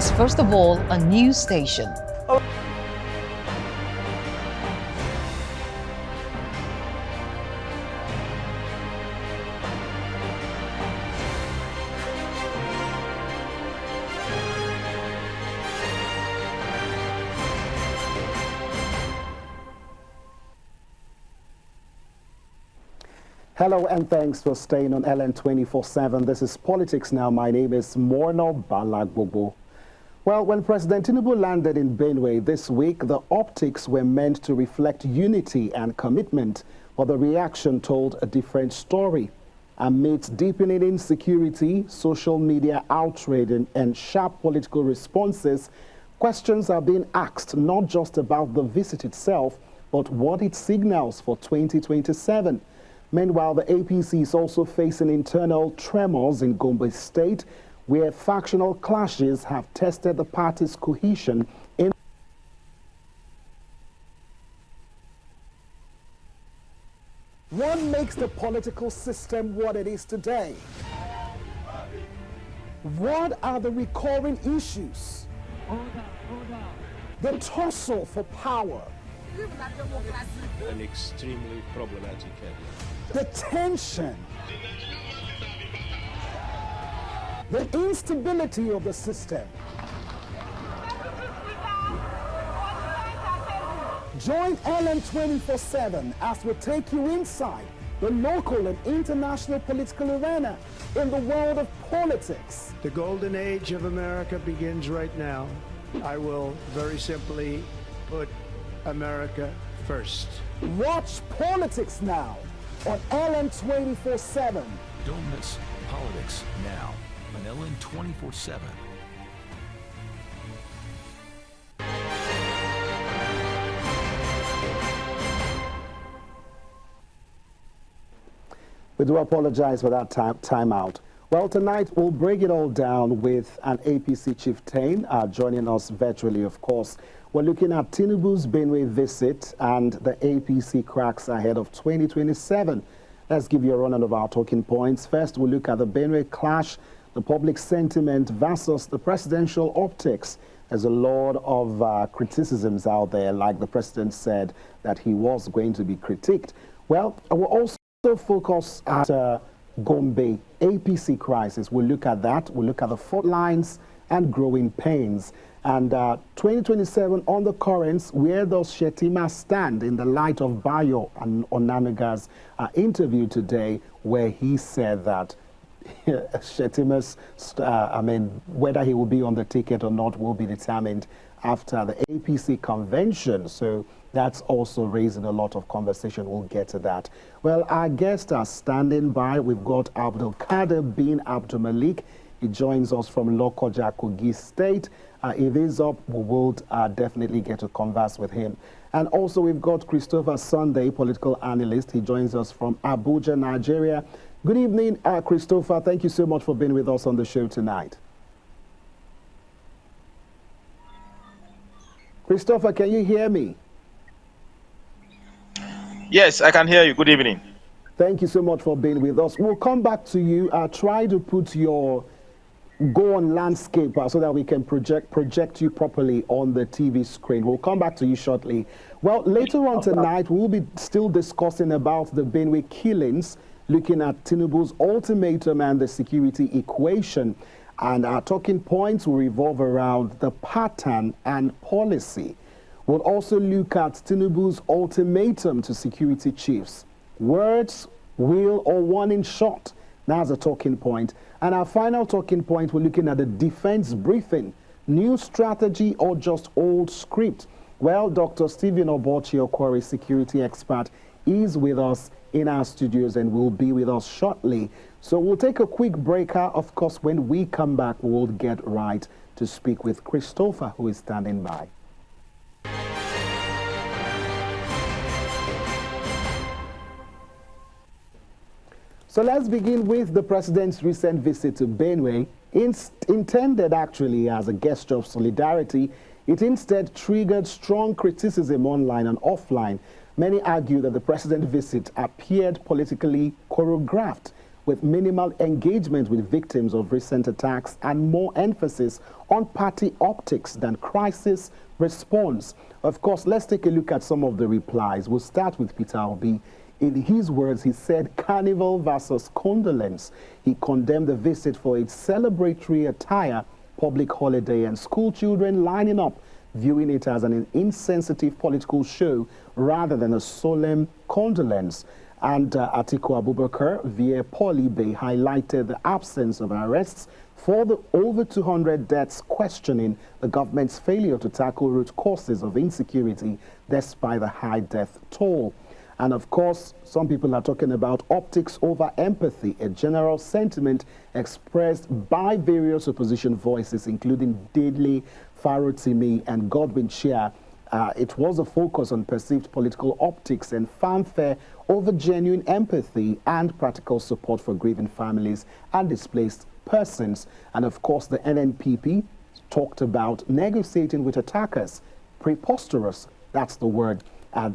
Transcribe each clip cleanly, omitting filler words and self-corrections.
is first of all a news station. Hello and thanks for staying on LN 24/7. This is Politics Now. My name is Morno Balagbobo. Well, when President Tinubu landed in Benue this week, the optics were meant to reflect unity and commitment, but the reaction told a different story. Amidst deepening insecurity, social media outrage, and sharp political responses, questions are being asked not just about the visit itself, but what it signals for 2027. Meanwhile, the APC is also facing internal tremors in Gombe State, where factional clashes have tested the party's cohesion. What makes the political system what it is today? What are the recurring issues? The tussle for power. An extremely problematic area. The tension, the instability of the system. Join LN 24/7 as we take you inside the local and international political arena in the world of politics. The golden age of America begins right now. I will very simply put America first. Watch Politics Now on LN 24/7. Don't miss Politics Now on LN 24/7. We do apologize for that timeout. Well, tonight we'll break it all down with an APC chieftain joining us virtually, of course. We're looking at Tinubu's Benue visit and the APC cracks ahead of 2027. Let's give you a rundown of our talking points. First, we'll look at the Benue clash, the public sentiment versus the presidential optics. There's a lot of criticisms out there, like the president said that he was going to be critiqued. Well, we'll also focus at Gombe APC crisis. We'll look at that. We'll look at the fault lines and growing pains. And 2027 on the currents, where does Shettima stand in the light of Bayo and Onanuga's interview today, where he said that Shettima's, whether he will be on the ticket or not will be determined after the APC convention. So that's also raising a lot of conversation. We'll get to that. Well, our guests are standing by. We've got Abdul Kader bin Abdul Malik. He joins us from Lokoja, Kogi State. If he's up, we will definitely get to converse with him. And also we've got Christopher Sunday, political analyst. He joins us from Abuja, Nigeria. Good evening, Christopher. Thank you so much for being with us on the show tonight. Christopher, can you hear me? Yes, I can hear you. Good evening. Thank you so much for being with us. We'll come back to you. Try to put your go on landscape so that we can project you properly on the TV screen. We'll come back to you shortly. Well, later on tonight, we'll be still discussing about the Benue killings, looking at Tinubu's ultimatum and the security equation. And our talking points will revolve around the pattern and policy. We'll also look at Tinubu's ultimatum to security chiefs. Words, will, or warning shot. That's a talking point. And our final talking point, we're looking at the defense briefing. New strategy or just old script? Well, Dr. Stephen Obochi-Okwori, security expert, is with us in our studios and will be with us shortly. So we'll take a quick break. Of course, when we come back, we'll get right to speak with Christopher, who is standing by. So let's begin with the president's recent visit to Benue. Intended actually as a gesture of solidarity, it instead triggered strong criticism online and offline. Many argue that the president's visit appeared politically choreographed. with minimal engagement with victims of recent attacks and more emphasis on party optics than crisis response. Of course, let's take a look at some of the replies. We'll start with Peter Obi. In his words, he said, "Carnival versus condolence." He condemned the visit for its celebratory attire, public holiday, and school children lining up, viewing it as an insensitive political show rather than a solemn condolence. And Atiku Abubakar via Polibe highlighted the absence of arrests for the over 200 deaths, questioning the government's failure to tackle root causes of insecurity despite the high death toll. And of course, some people are talking about optics over empathy, a general sentiment expressed by various opposition voices, including Daily, Farotimi, and Godwin Chia. It was a focus on perceived political optics and fanfare over genuine empathy and practical support for grieving families and displaced persons. And of course, the NNPP talked about negotiating with attackers. Preposterous, that's the word.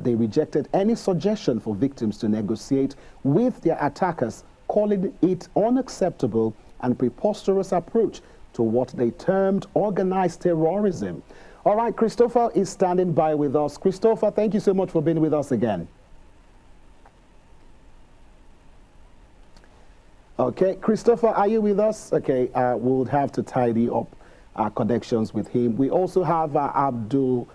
They rejected any suggestion for victims to negotiate with their attackers, calling it unacceptable and preposterous approach to what they termed organized terrorism. All right, Christopher is standing by with us. Christopher, thank you so much for being with us again. Okay, Christopher, are you with us? Okay, we'll have to tidy up our connections with him. We also have Abdul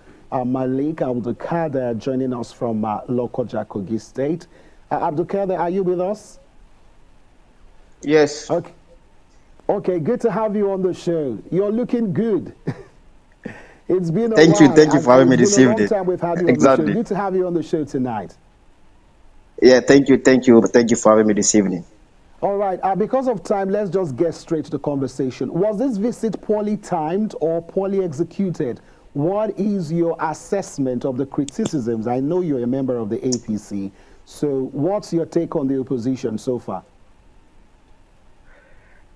Malik Abdul Kader joining us from Lokoja, Kogi State. Abdul Kader, are you with us? Yes. Okay. Okay, good to have you on the show. You're looking good. It's been a while. Thank you for having me this evening. It's been a long time we've had you on the show. Good to have you on the show tonight. Yeah, thank you for having me this evening. All right, because of time, let's just get straight to the conversation. Was this visit poorly timed or poorly executed? What is your assessment of the criticisms? I know you're a member of the APC, so what's your take on the opposition so far?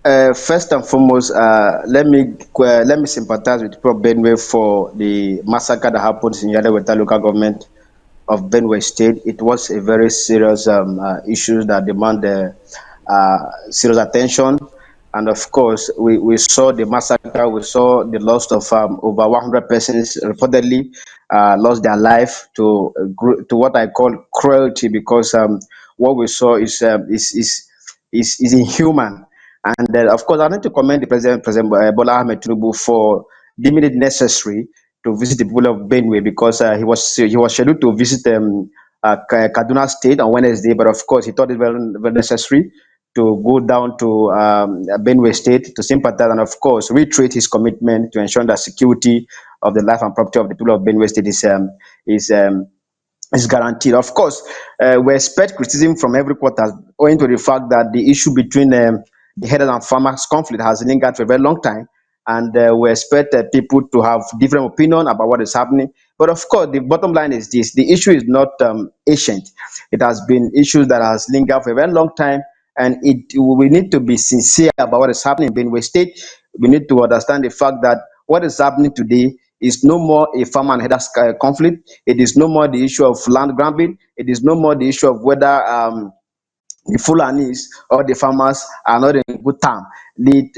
First and foremost, let me sympathize with Prof. Benue for the massacre that happened in Yadaweta local government of Benue State. It was a very serious issue that demand serious attention. And of course, we saw the massacre, we saw the loss of over 100 persons reportedly lost their life to what I call cruelty, because what we saw is inhuman. And of course, I need to commend the President Bola Ahmed Tinubu for deeming it necessary to visit the people of Benue, because he was scheduled to visit Kaduna State on Wednesday, but of course he thought it very, very necessary to go down to Benue State to sympathize and of course reiterate his commitment to ensure that security of the life and property of the people of Benue State is guaranteed. Of course, we expect criticism from every quarter owing to the fact that the issue between the herders and farmers conflict has lingered for a very long time, and we expect people to have different opinion about what is happening. But of course, the bottom line is this: the issue is not ancient. It has been issues that has lingered for a very long time, and we need to be sincere about what is happening in Benue State. We need to understand the fact that what is happening today is no more a farmer and herders conflict. It is no more the issue of land grabbing. It is no more the issue of whether the Fulanis or the farmers are not in good time. The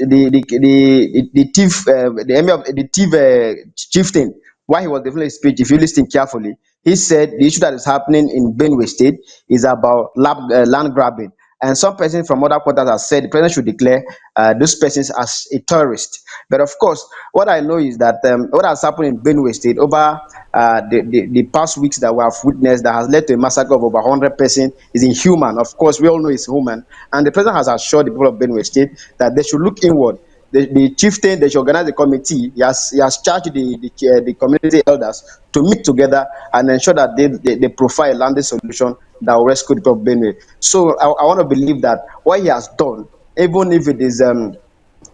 thief, the emir of the thief chieftain, while he was delivering his speech, if you listen carefully, he said the issue that is happening in Benue State is about land grabbing. And some persons from other quarters have said the president should declare those persons as a terrorist. But of course, what I know is that what has happened in Benue State over the past weeks that we have witnessed, that has led to a massacre of over 100 persons, is inhuman. Of course, we all know it's human. And the president has assured the people of Benue State that they should look inward. The chieftain, they should organize a committee. He has charged the community elders to meet together and ensure that they provide a landing solution that will rescue the people of Benue. So I want to believe that what he has done, even if it is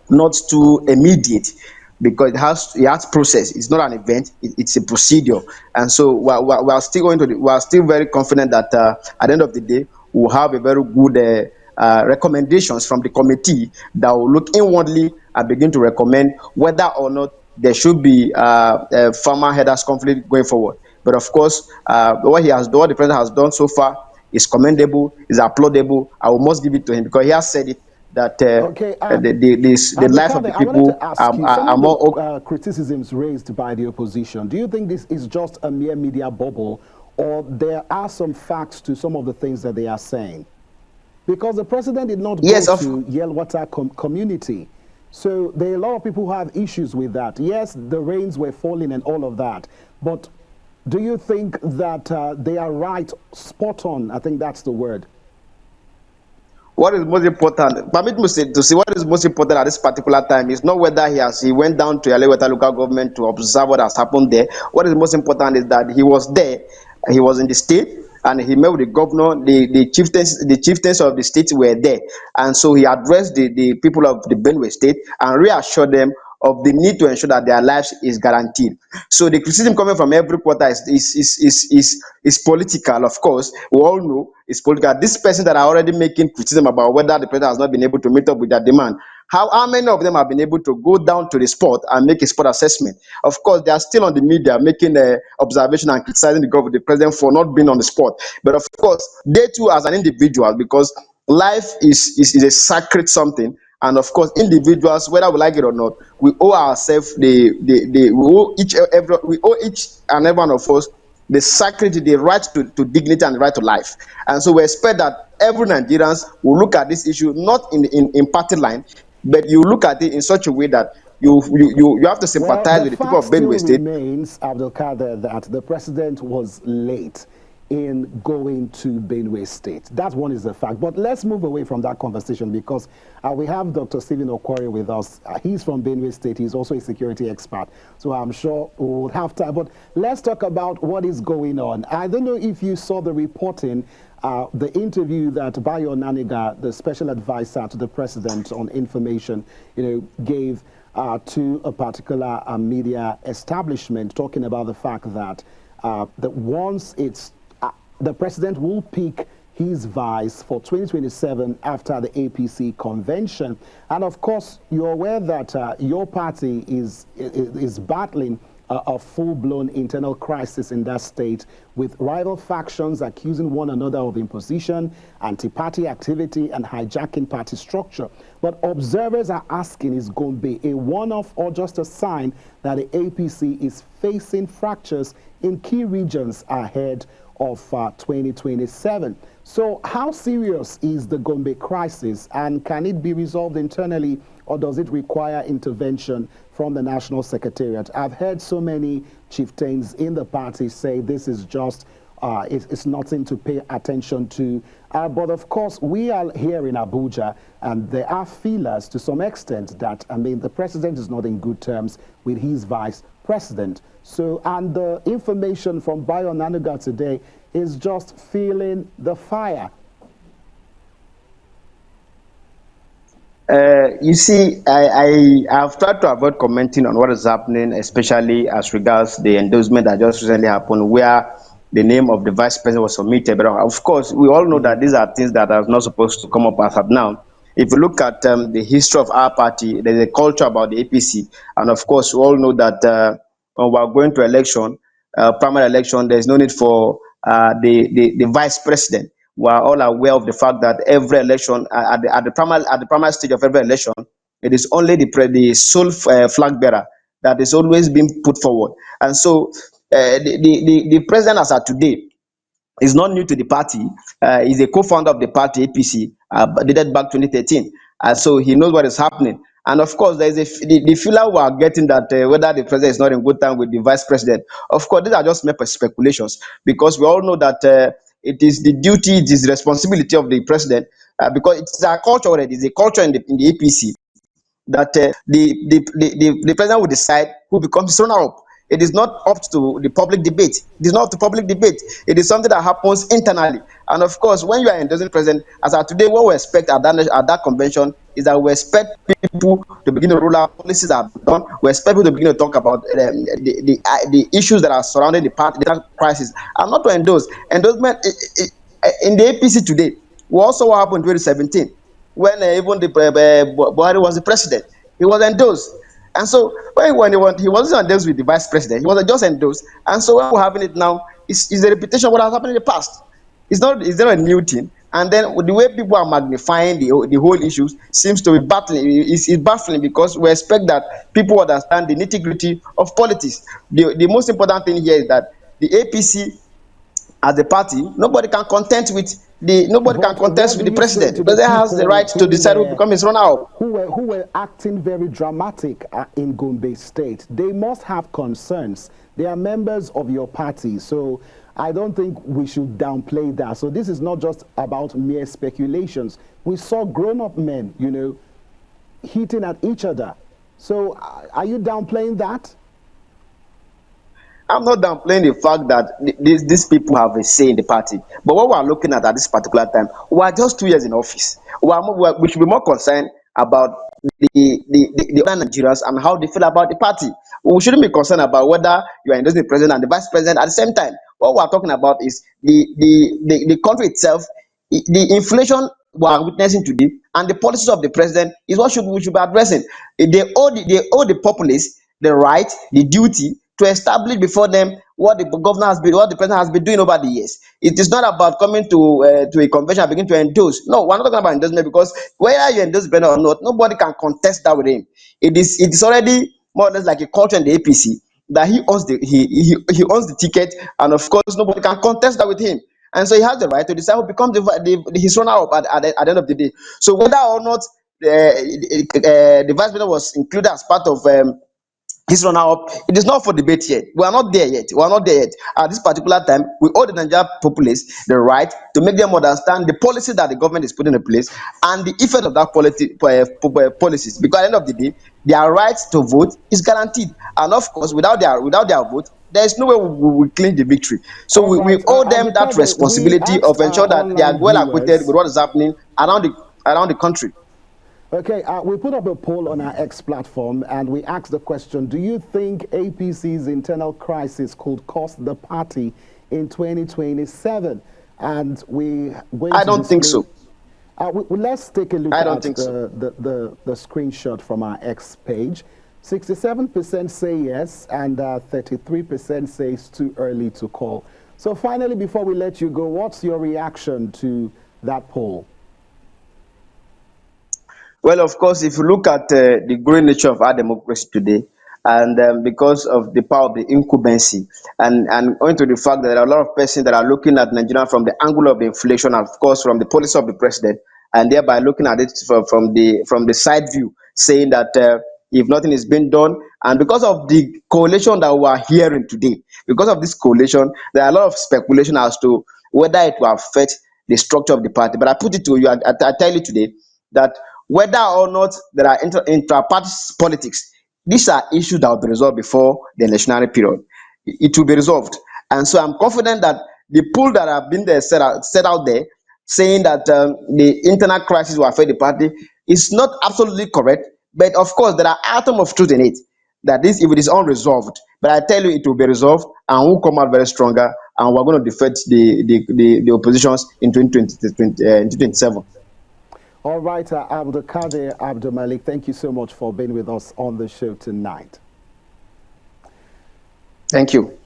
not too immediate, because it has process. It's not an event; it's a procedure. And so we are still we are still very confident that at the end of the day, we'll have a very good recommendations from the committee that will look inwardly and begin to recommend whether or not there should be farmer herders conflict going forward. But of course, what the president has done so far is commendable, is applaudable. I will must give it to him because he has said it that Okay, the life of the Abdulkader, I wanted to people ask you, some are of more. the criticisms raised by the opposition, do you think this is just a mere media bubble, or there are some facts to some of the things that they are saying? Because the president did not go Yes, of to Yelwata community. So there are a lot of people who have issues with that. Yes, the rains were falling and all of that. But do you think that they are right, spot on? I think that's the word. what is most important, permit me to see what is most important at this particular time is not whether he went down to Yeleweta local government to observe what has happened there. What is most important is that he was there, he was in the state, and he met with the governor, the chieftains of the state were there. And so he addressed the people of the Benue State and reassured them of the need to ensure that their lives is guaranteed. So the criticism coming from every quarter is political, of course. We all know it's political. These persons that are already making criticism about whether the president has not been able to meet up with their demand, how many of them have been able to go down to the spot and make a spot assessment? Of course, they are still on the media making observation and criticizing the president for not being on the spot. But of course, they too, as an individual, because life is a sacred something. And of course, individuals, whether we like it or not, we owe ourselves we owe each and every one of us the sacred, the right to dignity and the right to life. And so we expect that every Nigerians will look at this issue not in party line, but you look at it in such a way that you have to Well, sympathize the with the people fact of still Benue State. remains, Abdulkader, that the president was late in going to Benue State. That one is a fact. But let's move away from that conversation because we have Dr. Stephen Okwari with us. He's from Benue State. He's also a security expert. So I'm sure we'll have time. But let's talk about what is going on. I don't know if you saw the reporting, the interview that Bayo Naniga, the special advisor to the president on information, gave to a particular media establishment, talking about the fact that that once the president will pick his vice for 2027 after the APC convention. And of course, you're aware that your party is battling a full-blown internal crisis in that state, with rival factions accusing one another of imposition, anti-party activity, and hijacking party structure. But observers are asking, is Gombe a one-off or just a sign that the APC is facing fractures in key regions ahead of 2027? So how serious is the Gombe crisis, and can it be resolved internally, or does it require intervention from the National Secretariat? I've heard so many chieftains in the party say this is just, it's nothing to pay attention to. But of course, we are here in Abuja, and there are feelers to some extent that, the president is not in good terms with his vice president. So, and the information from Bayo Naniga today is just feeling the fire. You see, I've tried to avoid commenting on what is happening, especially as regards the endorsement that just recently happened, where the name of the vice president was submitted. But of course, we all know that these are things that are not supposed to come up as of now. If you look at the history of our party, there's a culture about the APC, and of course, we all know that when we are going to election, primary election, there's no need for the vice president. We are all aware of the fact that every election, at the primary stage of every election, it is only the sole flag bearer that is always being put forward. And so the president as of today is not new to the party. He's a co-founder of the party APC, dated back 2013. So he knows what is happening. And of course, there is the feeler we are getting that whether the president is not in good time with the vice president. Of course, these are just mere speculations, because we all know that it is the duty, it is the responsibility of the president, because it's a culture already. It's a culture in the APC that the president will decide who becomes runner-up. It is not up to the public debate. It is not up to public debate. It is something that happens internally. And of course, when you are endorsing president, as of today, what we expect at that convention is that we expect people to begin to roll out policies that are done. We expect people to begin to talk about the issues that are surrounding the party, the crisis, and not to endorse. Endorsement in the APC today, we also what happened in 2017 when even the Buhari was the president. He was endorsed. And so when he wasn't endorsed with the vice president, he was just endorsed. And so when we're having it now, it's a repetition of what has happened in the past. It's not a new thing. And then the way people are magnifying the whole issues seems to be battling. It's baffling because we expect that people understand the nitty gritty of politics. The most important thing here is that the APC as a party, nobody can But contest what with do the you say president. to The the president has the people right to decide who become his runner-up. who were acting very dramatic in Gombe State? They must have concerns. They are members of your party, so I don't think we should downplay that. So this is not just about mere speculations. We saw grown-up men, you know, hitting at each other. So are you downplaying that? I'm not downplaying the fact that these people have a say in the party. But what we are looking at this particular time, we are just 2 years in office. We should be more concerned about the other Nigerians and how they feel about the party. We shouldn't be concerned about whether you are endorsing the president and the vice president at the same time. What we are talking about is the country itself, the inflation we are witnessing today, and the policies of the president is what we should be addressing. They owe the populace the right, the duty to establish before them what what the president has been doing over the years. It is not about coming to a convention and begin to endorse. No, we're not talking about endorsement because whether you endorse the president or not, nobody can contest that with him. It is already more or less like a culture in the APC that he owns the ticket, and of course nobody can contest that with him. And so he has the right to decide who becomes his runner up at the end of the day. So whether or not the vice president was included as part of this runner up, it is not for debate yet. We are not there yet. We are not there yet. At this particular time, we owe the Nigerian populace the right to make them understand the policy that the government is putting in place and the effect of that policies. Because at the end of the day, their right to vote is guaranteed. And of course, without their vote, there is no way we will claim the victory. So All we right, owe them that Abdulkader, we responsibility of asked our ensuring that they are online well acquainted viewers. with what is happening around the country. Okay, we put up a poll on our X platform and we asked the question, do you think APC's internal crisis could cost the party in 2027? And I don't think so. Let's take a look I don't at think so. the screenshot from our X page. 67% say yes and 33% say it's too early to call. So finally, before we let you go, what's your reaction to that poll? Well, of course, if you look at the growing nature of our democracy today, and because of the power of the incumbency, and owing to the fact that there are a lot of persons that are looking at Nigeria from the angle of the inflation, and of course, from the policy of the president, and thereby looking at it from the side view, saying that if nothing is being done, and because of the correlation that we are hearing today, because of this correlation, there are a lot of speculation as to whether it will affect the structure of the party. But I put it to you, I tell you today that whether or not there are intra-party politics, these are issues that will be resolved before the electionary period. It will be resolved. And so I'm confident that the pool that have been there set out there, saying that the internal crisis will affect the party, is not absolutely correct. But of course, there are atoms of truth in it. That is, if it is unresolved, but I tell you, it will be resolved and will come out very stronger, and we're going to defeat the oppositions in 2027. All right, Abdulkader Abdul Malik, thank you so much for being with us on the show tonight. Thank you.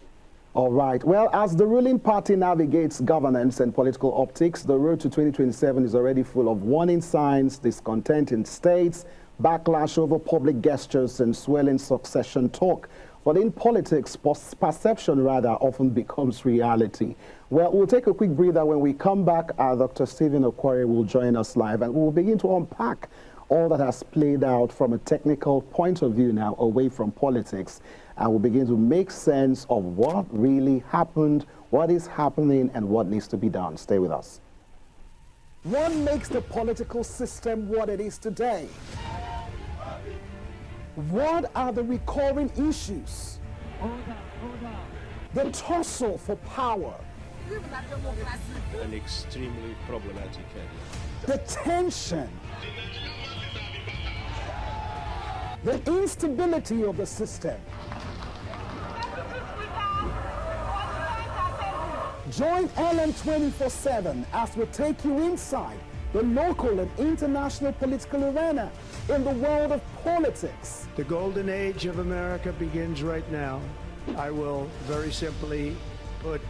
All right. Well, as the ruling party navigates governance and political optics, the road to 2027 is already full of warning signs, discontent in states, backlash over public gestures, and swelling succession talk. But in politics, perception rather often becomes reality. Well, we'll take a quick breather. When we come back, Dr. Stephen Okwari will join us live, and we'll begin to unpack all that has played out from a technical point of view now, away from politics. And we'll begin to make sense of what really happened, what is happening, and what needs to be done. Stay with us. What makes the political system what it is today? What are the recurring issues? The tussle for power. An extremely problematic area. The tension. The instability of the system. Join LM 24/7 as we take you inside the local and international political arena in the world of politics. The golden age of America begins right now. I will very simply put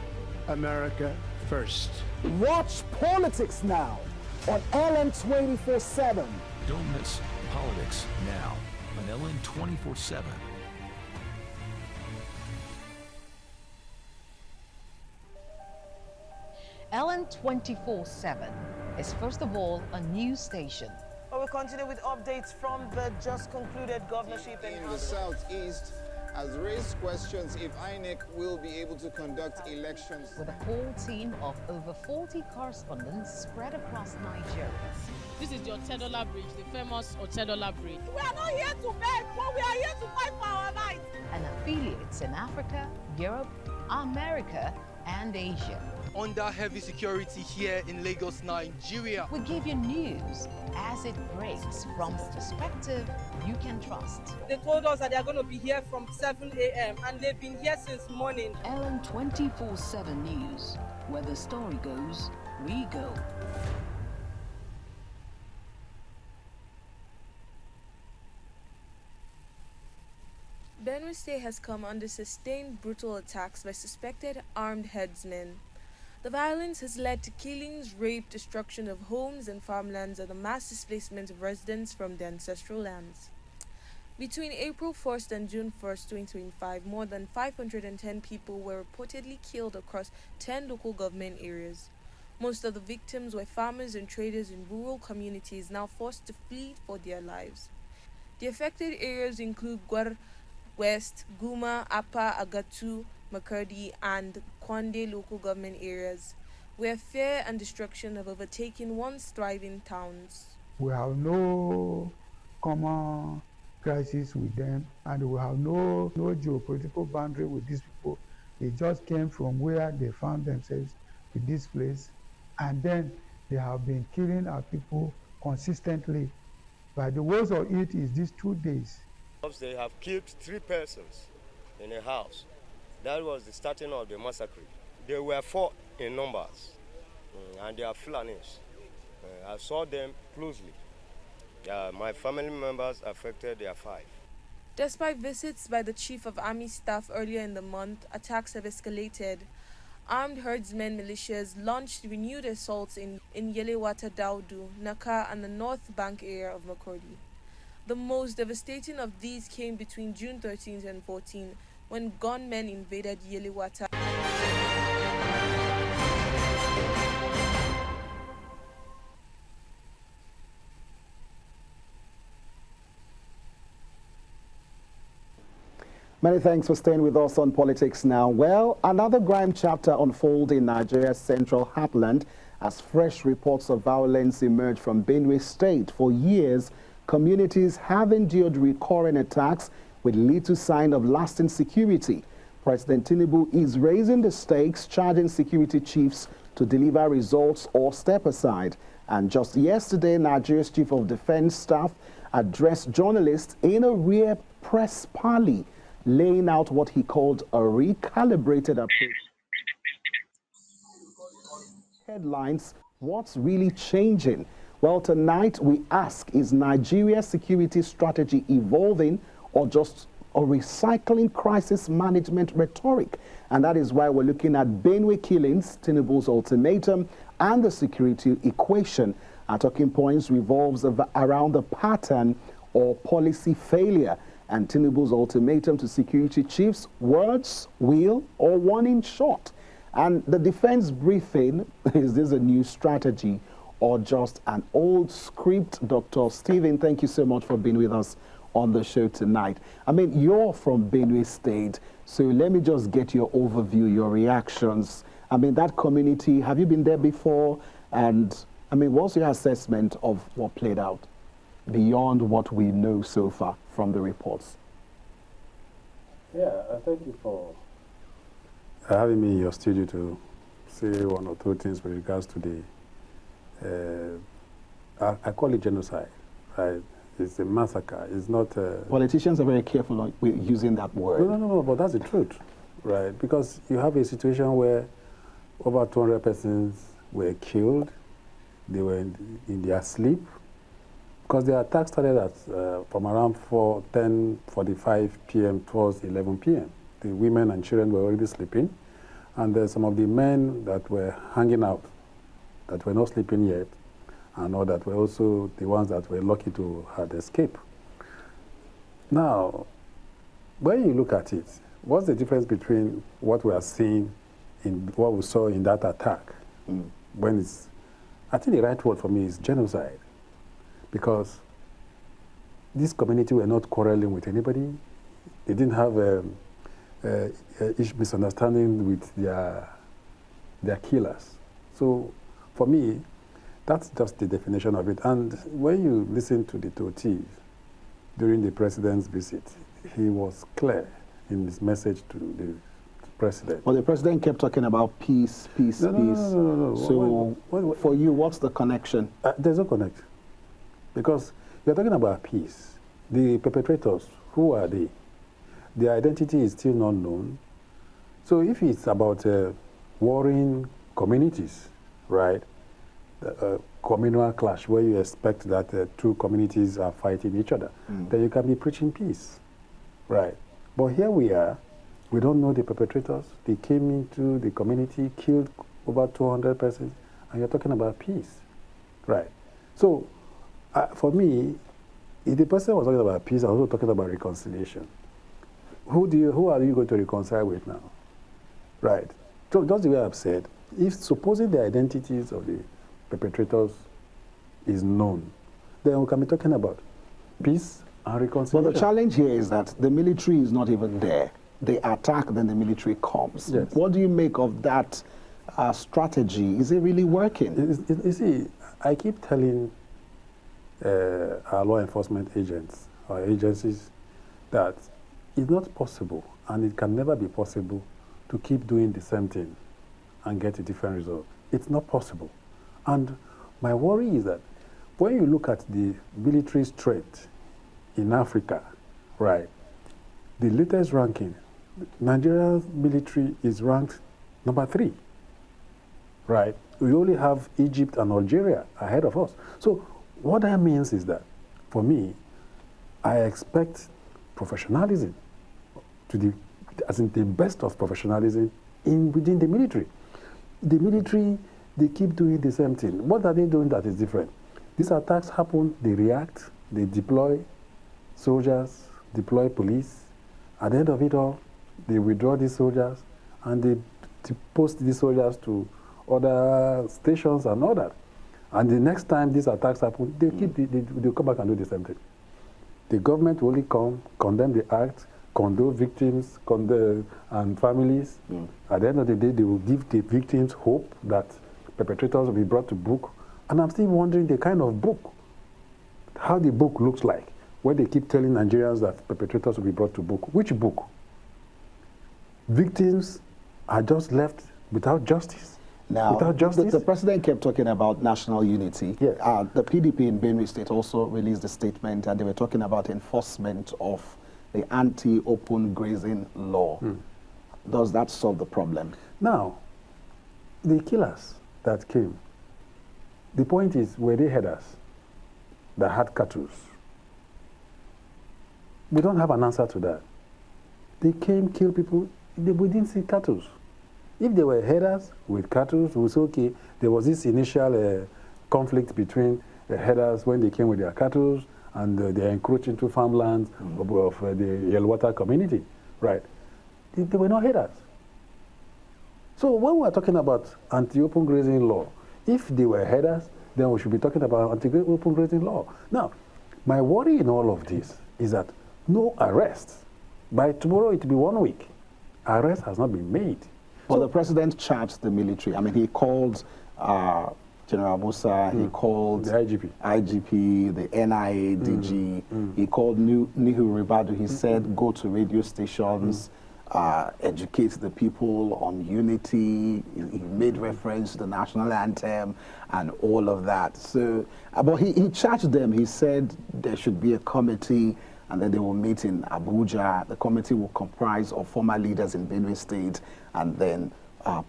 America first. Watch Politics Now on LN 24/7. Don't miss Politics Now on LN 24/7. LN 24/7 is first of all a news station. Well, we continue with updates from the just concluded governorship in the southeast has raised questions if INEC will be able to conduct elections. With a core team of over 40 correspondents spread across Nigeria. This is the Otedola Bridge, the famous Otedola Bridge. We are not here to beg, but we are here to fight for our rights. And affiliates in Africa, Europe, America, and Asia. Under heavy security here in Lagos, Nigeria. We give you news as it breaks from the perspective you can trust. They told us that they are going to be here from 7 a.m. and they've been here since morning. LN 24/7 News, where the story goes, we go. Benue State has come under sustained brutal attacks by suspected armed headsmen. The violence has led to killings, rape, destruction of homes and farmlands, and the mass displacement of residents from their ancestral lands. Between April 1st and June 1st, 2025, more than 510 people were reportedly killed across 10 local government areas. Most of the victims were farmers and traders in rural communities now forced to flee for their lives. The affected areas include Gwar West, Guma, Apa, Agatu, Makurdi, and Kwande local government areas, where fear and destruction have overtaken once thriving towns. We have no common crisis with them, and we have no geopolitical boundary with these people. They just came from where they found themselves in this place, and then they have been killing our people consistently. But the worst of it is these 2 days. They have killed 3 persons in a house. That was the starting of the massacre. There were 4 in numbers, and they are Fulanis. I saw them closely. My family members affected, they are 5. Despite visits by the Chief of Army Staff earlier in the month, attacks have escalated. Armed herdsmen militias launched renewed assaults in Yelewata Daudu, Naka, and the North Bank area of Makurdi. The most devastating of these came between June 13th and 14th, when gunmen invaded Yelewata. Many thanks for staying with us on Politics Now. Well, another grime chapter unfolds in Nigeria's central heartland as fresh reports of violence emerge from Benue State. For years, communities have endured recurring attacks with little sign of lasting security. President Tinubu is raising the stakes, charging security chiefs to deliver results or step aside. And just yesterday, Nigeria's Chief of Defense Staff addressed journalists in a rare press parley, laying out what he called a recalibrated approach. Headlines, what's really changing? Well, tonight we ask, is Nigeria's security strategy evolving or just a recycling crisis management rhetoric? And that is why we're looking at Benue killings, Tinubu's ultimatum, and the security equation. Our talking points revolves around the pattern or policy failure and Tinubu's ultimatum to security chiefs, words, will, or warning shot. And the defense briefing, is this a new strategy or just an old script? Dr. Stephen, thank you so much for being with us on the show tonight. I mean, you're from Benue State, so let me just get your overview, your reactions. I mean, that community, have you been there before? And I mean, what's your assessment of what played out beyond what we know so far from the reports? Yeah, thank you for having me in your studio to say one or two things with regards to the, I call it genocide, right? It's a massacre. It's not a... Politicians are very careful with using that word. No, but that's the truth, right? Because you have a situation where over 200 persons were killed. They were in their sleep. Because the attack started at from around 10:45 p.m. towards 11 p.m. The women and children were already sleeping. And some of the men that were hanging out, that were not sleeping yet, and all that were also the ones that were lucky to have escaped. Now, when you look at it, what's the difference between what we are seeing in what we saw in that attack? When it's, I think the right word for me is genocide, because this community were not quarreling with anybody. They didn't have misunderstanding with their killers. So for me, that's just the definition of it. And when you listen to the Toti during the president's visit, he was clear in his message to the president. Well, the president kept talking about peace, peace, peace. No. So for you, what's the connection? There's no connection. Because you're talking about peace. The perpetrators, who are they? Their identity is still not known. So if it's about warring communities, right, communal clash where you expect that two communities are fighting each other, then you can be preaching peace, right? But here we are, we don't know the perpetrators. They came into the community, killed over 200 persons, and you're talking about peace, right? So for me, if the person was talking about peace, I was also talking about reconciliation. Who are you going to reconcile with now? Right. So that's the way I've said. If supposing the identities of the perpetrators is known, then we can be talking about peace and reconciliation. Well, the challenge here is that the military is not even there. They attack, then the military comes. Yes. What do you make of that strategy? Is it really working? You see, I keep telling our law enforcement agents, our agencies, that it's not possible, and it can never be possible, to keep doing the same thing and get a different result. It's not possible. And my worry is that when you look at the military strength in Africa, right, the latest ranking, Nigeria's military is ranked number 3, right? We only have Egypt and Algeria ahead of us. So what that means is that, for me, I expect professionalism as in the best of professionalism within the military. The military, they keep doing the same thing. What are they doing that is different? These attacks happen, they react, they deploy soldiers, deploy police. At the end of it all, they withdraw these soldiers and they post these soldiers to other stations and all that. And the next time these attacks happen, they come back and do the same thing. The government will only come, condemn the act, condone victims and families. At the end of the day, they will give the victims hope that perpetrators will be brought to book. And I'm still wondering the kind of book, how the book looks like, when they keep telling Nigerians that perpetrators will be brought to book. Which book? Victims are just left without justice. Now, without justice? The president kept talking about national unity. Yes. The PDP in Benue State also released a statement, and they were talking about enforcement of the anti-open grazing law. Does that solve the problem? Now, the killers that came, the point is, were they herders that had cattle? We don't have an answer to that. They came, killed people, we didn't see cattle. If they were herders with cattle, it was okay. There was this initial conflict between the herders when they came with their cattle, and they encroached into farmlands of the Yelwater community, right? They were not herders. So when we're talking about anti-open grazing law, if they were herders, then we should be talking about anti-open grazing law. Now, my worry in all of this is that no arrest. By tomorrow, it will be 1 week. Arrest has not been made. Well, the president charged the military. I mean, he called General Musa, he called the IGP, the NIA, DG, he called Nuhu Ribadu. He said, go to radio stations, educate the people on unity. He made reference to the national anthem and all of that. So, but he charged them. He said there should be a committee, and then they will meet in Abuja. The committee will comprise of former leaders in Benue State and then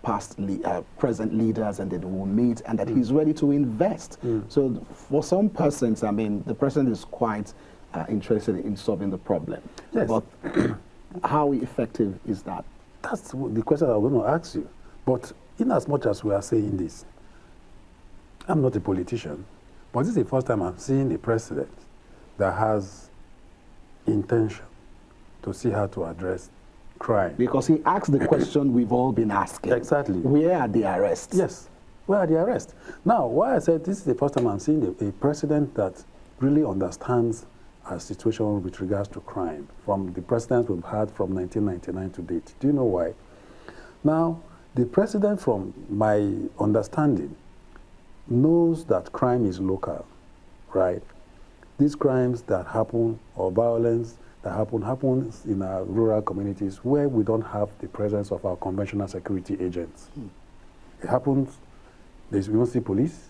present leaders, and then will meet, and that he's ready to invest. So for some persons, I mean, the president is quite interested in solving the problem. Yes. But how effective is that? That's the question I was going to ask you. But in as much as we are saying this, I'm not a politician, but this is the first time I'm seeing a president that has intention to see how to address crime. Because he asked the question we've all been asking. Exactly. Where are the arrests? Yes. Where are the arrests? Now, why I said this is the first time I'm seeing a president that really understands a situation with regards to crime from the presidents we've had from 1999 to date. Do you know why? Now, the president, from my understanding, knows that crime is local, right? These crimes that happen, or violence that happens in our rural communities where we don't have the presence of our conventional security agents. It happens, you won't see police,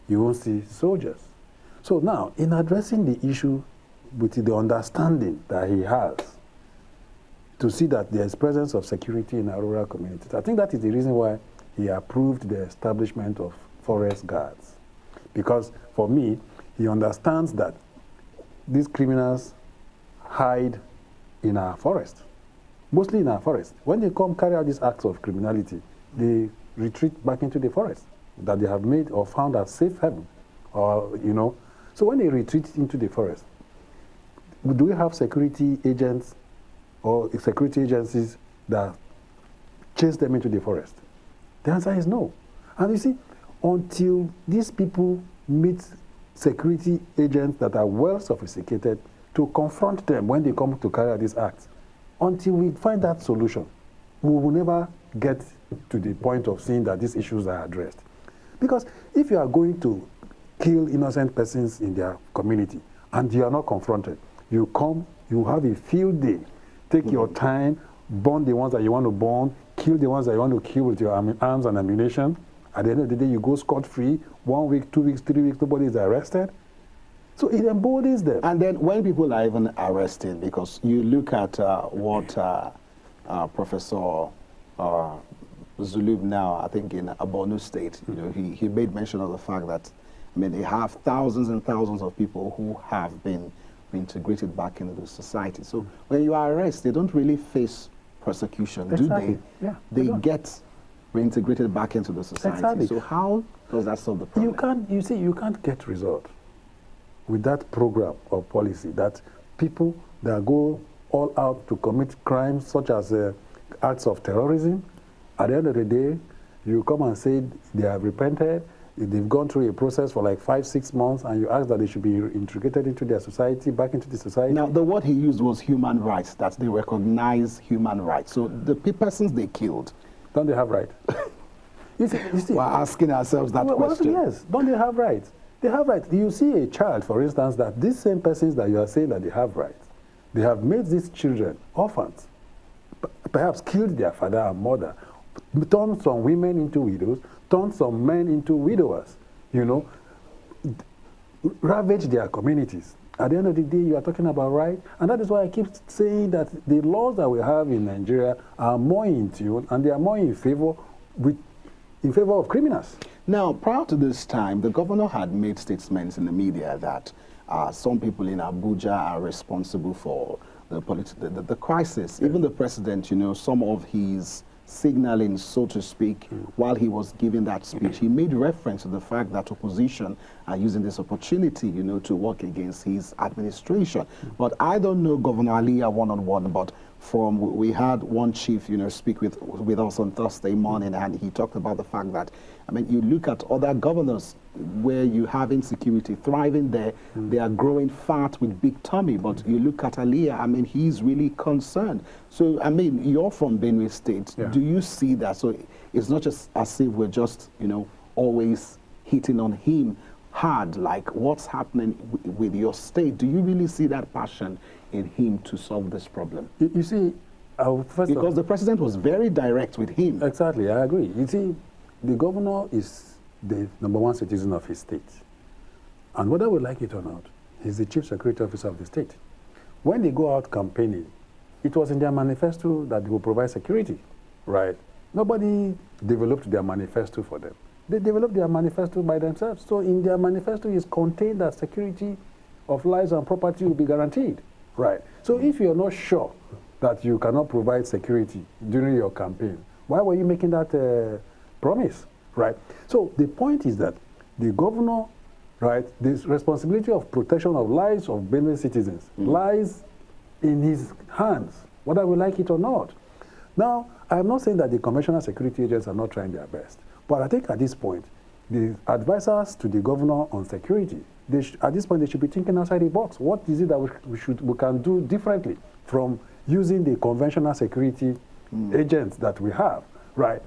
you won't see soldiers. So now, in addressing the issue with the understanding that he has to see that there is presence of security in our rural communities, I think that is the reason why he approved the establishment of forest guards. Because for me, he understands that these criminals hide in our forest, mostly in our forest. When they come carry out these acts of criminality, they retreat back into the forest that they have made or found as safe haven, or, you know. So when they retreat into the forest, do we have security agents or security agencies that chase them into the forest? The answer is no. And you see, until these people meet security agents that are well sophisticated to confront them when they come to carry out these acts, until we find that solution, we will never get to the point of seeing that these issues are addressed. Because if you are going to kill innocent persons in their community and you are not confronted, you come, you have a field day, take your time, burn the ones that you want to burn, kill the ones that you want to kill with your arms and ammunition. At the end of the day, you go scot-free, 1 week, 2 weeks, 3 weeks, nobody is arrested. So it emboldens them. And then when people are even arresting, because you look at what Professor Zulub now, I think in Benue State, you know, he made mention of the fact that, I mean, they have thousands and thousands of people who have been reintegrated back into the society. So when you are arrested, they don't really face persecution, Exactly. do they? Yeah, they get reintegrated back into the society. Exactly. So how does that solve the problem? You can't get result with that program or policy that people that go all out to commit crimes such as acts of terrorism, at the end of the day, you come and say they have repented, they've gone through a process for like 5-6 months, and you ask that they should be integrated into their society, back into the society. Now, the word he used was human rights, that they recognize human rights. So the persons they killed, don't they have rights? you see, we're asking ourselves that question. Yes, don't they have rights? They have rights. You see a child, for instance, that these same persons that you are saying that they have rights, they have made these children orphans, perhaps killed their father and mother, turned some women into widows, turned some men into widowers, you know, ravaged their communities. At the end of the day, you are talking about right, and that is why I keep saying that the laws that we have in Nigeria are more in tune, and they are more in favor of criminals. Now, prior to this time, the governor had made statements in the media that some people in Abuja are responsible for the crisis. Even the president, you know, some of his signaling, so to speak, while he was giving that speech, he made reference to the fact that opposition are using this opportunity, you know, to work against his administration. But I don't know Governor Aliyah one-on-one, but we had one chief, you know, speak with us on Thursday morning, and he talked about the fact that, I mean, you look at other governors where you have insecurity thriving there, they are growing fat with big tummy, but you look at Aliyah, I mean, he's really concerned. So, I mean, you're from Benue State. Yeah. Do you see that? So it's not just as if we're just, you know, always hitting on him hard, like what's happening with your state? Do you really see that passion in him to solve this problem? You see, because the president was very direct with him. Exactly, I agree. You see, the governor is the #1 citizen of his state. And whether we like it or not, he's the chief security officer of the state. When they go out campaigning, it was in their manifesto that they will provide security, right? Nobody developed their manifesto for them. They developed their manifesto by themselves. So in their manifesto is contained that security of lives and property will be guaranteed, right? So if you're not sure that you cannot provide security during your campaign, Why were you making that promise, right? So the point is that the governor, right, this responsibility of protection of lives of Benue citizens lies in his hands, whether we like it or not. Now, I'm not saying that the conventional security agents are not trying their best, but I think at this point, the advisors to the governor on security, at this point, they should be thinking outside the box. What is it that we can do differently from using the conventional security agents that we have, right?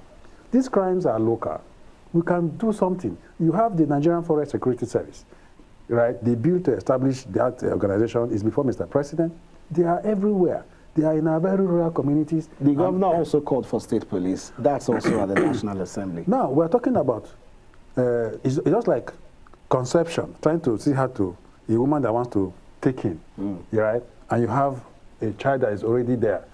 These crimes are local. We can do something. You have the Nigerian Forest Security Service, right? The bill to establish that organization is before Mr. President. They are everywhere. They are in our very rural communities. The governor also called for state police. That's also at the National Assembly. Now, we're talking about, it's just like conception, trying to see how to, a woman that wants to take in, right? And you have a child that is already there.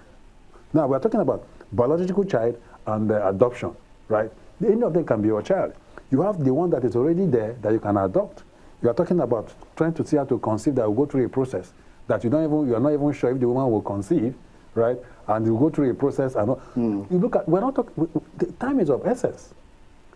Now, we're talking about biological child and adoption, right? Any of them can be your child. You have the one that is already there that you can adopt. You are talking about trying to see how to conceive that will go through a process that you are not even sure if the woman will conceive, right? And you go through a process and you look at, we're not talking, the time is of essence,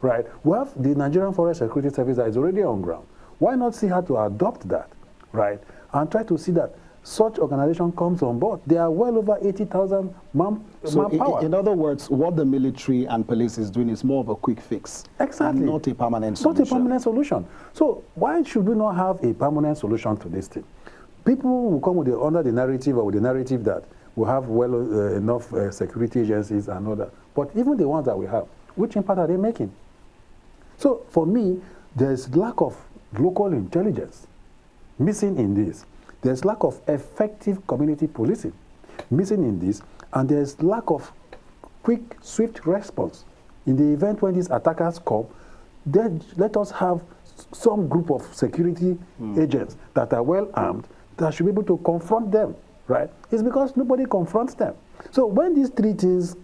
right? We have the Nigerian Forest Security Service that is already on ground. Why not see how to adopt that, right? And try to see that such organization comes on board. There are well over 80,000 manpower. In other words, what the military and police is doing is more of a quick fix. Exactly. And not a permanent solution. Not a permanent solution. So why should we not have a permanent solution to this thing? People will come with under the narrative or with the narrative that we have enough security agencies and all that. But even the ones that we have, which impact are they making? So for me, there's lack of local intelligence missing in this. There's lack of effective community policing missing in this. And there's lack of quick, swift response. In the event when these attackers come, then let us have some group of security agents that are well armed that should be able to confront them, right? It's because nobody confronts them. So when these three things,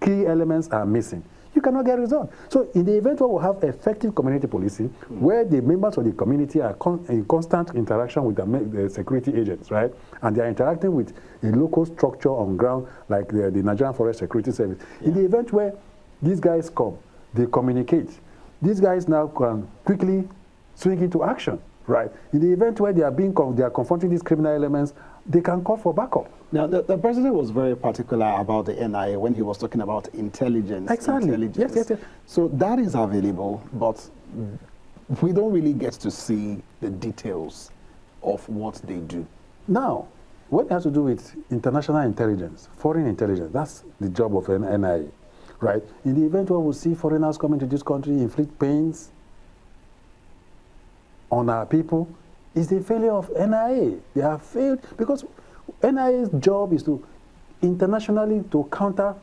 key elements are missing, you cannot get results. So in the event where we have effective community policing, where the members of the community are in constant interaction with the security agents, right? And they are interacting with a local structure on ground, like the Nigerian Forest Security Service. In the event where these guys come, they communicate. These guys now can quickly swing into action, right? In the event where they are confronting these criminal elements, they can call for backup. Now, the president was very particular about the NIA when he was talking about intelligence. Exactly. Intelligence. Yes. So that is available, but we don't really get to see the details of what they do. Now, what it has to do with international intelligence, foreign intelligence, that's the job of an NIA, right? In the event where we see foreigners coming to this country, inflict pains on our people, is the failure of NIA. They have failed because NIA's job is to internationally to counter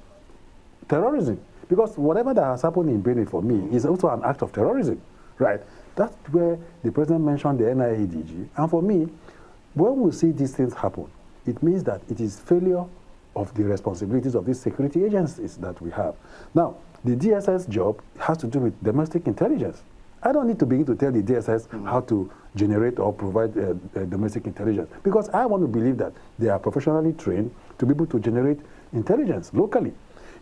terrorism. Because whatever that has happened in Benue for me is also an act of terrorism, right? That's where the president mentioned the NIA DG. And for me, when we see these things happen, it means that it is failure of the responsibilities of these security agencies that we have. Now, the DSS job has to do with domestic intelligence. I don't need to begin to tell the DSS how to generate or provide domestic intelligence, because I want to believe that they are professionally trained to be able to generate intelligence locally.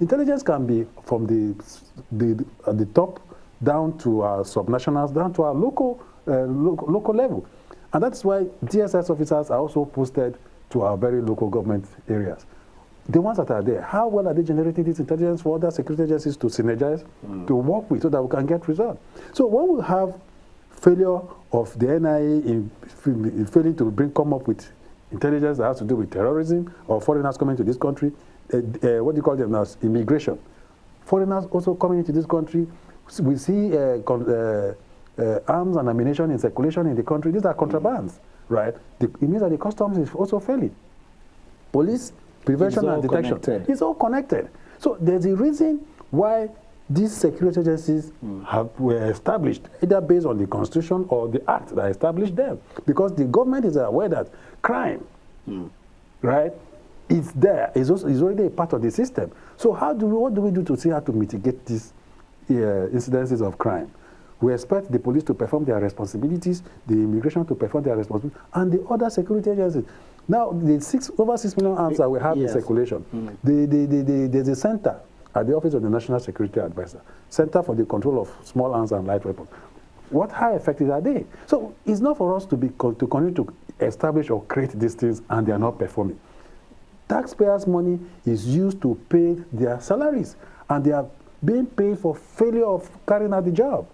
Intelligence can be from the top down to our subnationals, down to our local level. And that's why DSS officers are also posted to our very local government areas. The ones that are there, how well are they generating this intelligence for other security agencies to synergize, to work with so that we can get results? So when we have failure of the NIA in failing to come up with intelligence that has to do with terrorism or foreigners coming to this country, what do you call them now? Immigration. Foreigners also coming into this country, we see arms and ammunition in circulation in the country. These are contrabands, right? It means that the customs is also failing. Police, prevention and detection. It's all connected. So there's a reason why these security agencies were established, either based on the Constitution or the Act that established them. Because the government is aware that crime, right, is there. It's already a part of the system. So what do we do to see how to mitigate these incidences of crime? We expect the police to perform their responsibilities, the immigration to perform their responsibilities, and the other security agencies. Now, the over 6 million arms that we have in circulation, there's a center at the Office of the National Security Advisor, Center for the Control of Small Arms and Light Weapons. What high effective are they? So it's not for us to continue to establish or create these things and they are not performing. Taxpayers' money is used to pay their salaries, and they are being paid for failure of carrying out the job.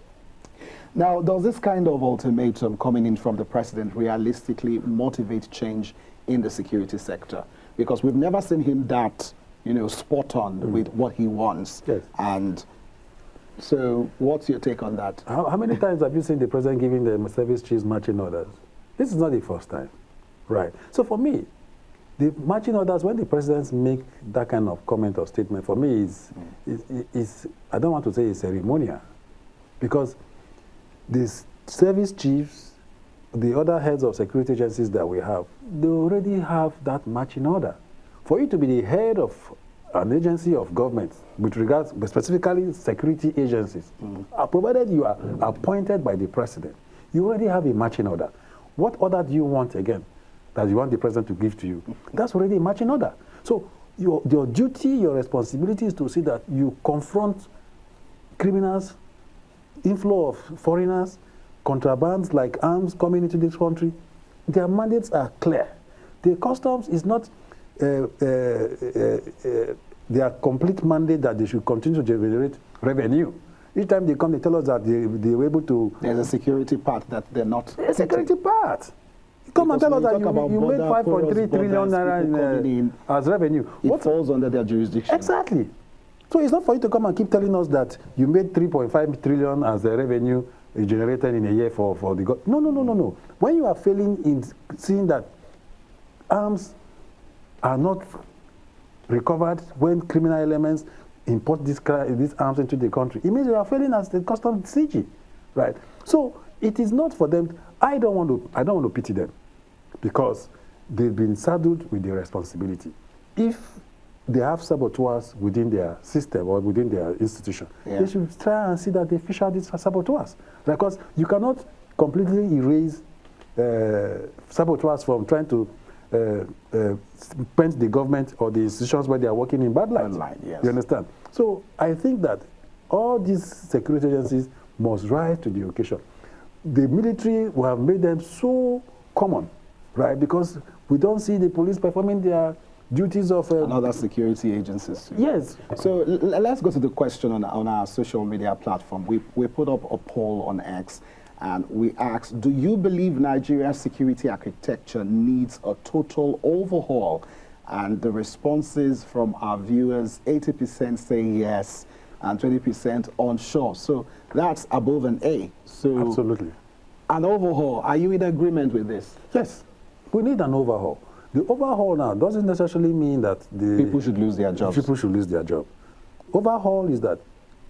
Now, does this kind of ultimatum coming in from the president realistically motivate change in the security sector? Because we've never seen him that, spot on with what he wants. Yes. And so what's your take on that? How many times have you seen the president giving the service chiefs marching orders? This is not the first time, right? So for me, the marching orders, when the presidents make that kind of comment or statement, for me is I don't want to say it's ceremonial, because the service chiefs, the other heads of security agencies that we have, they already have that marching order. For you to be the head of an agency of government, with regards, but specifically security agencies, provided you are appointed by the president, you already have a marching order. What order do you want again that you want the president to give to you? That's already a marching order. So your duty, your responsibility is to see that you confront criminals, inflow of foreigners, contrabands like arms coming into this country. Their mandates are clear. The customs is not their complete mandate that they should continue to generate revenue. Each time they come, they tell us that they were able to... There's a security part that they're not... There's a security part. Come and tell us that you made 5.3 trillion naira as revenue. It falls under their jurisdiction. Exactly. So it's not for you to come and keep telling us that you made 3.5 trillion as the revenue generated in a year for the government. No. When you are failing in seeing that arms are not recovered when criminal elements import these arms into the country, it means you are failing as the customs CG, right? So it is not for them. I don't want to pity them, because they've been saddled with the responsibility. If they have saboteurs within their system or within their institution, they should try and see that they fish out these saboteurs, because you cannot completely erase saboteurs from trying to paint the government or the institutions where they are working in bad light. Yes. You understand? So I think that all these security agencies must rise to the occasion. The military will have made them so common, right? Because we don't see the police performing their duties of... and other security agencies too. Yes. So let's go to the question on our social media platform. We put up a poll on X, and we asked, do you believe Nigeria's security architecture needs a total overhaul? And the responses from our viewers, 80% say yes, and 20% unsure. So that's above an A. So absolutely. An overhaul, are you in agreement with this? Yes, we need an overhaul. The overhaul now doesn't necessarily mean that the people should lose their jobs. People should lose their job. Overhaul is that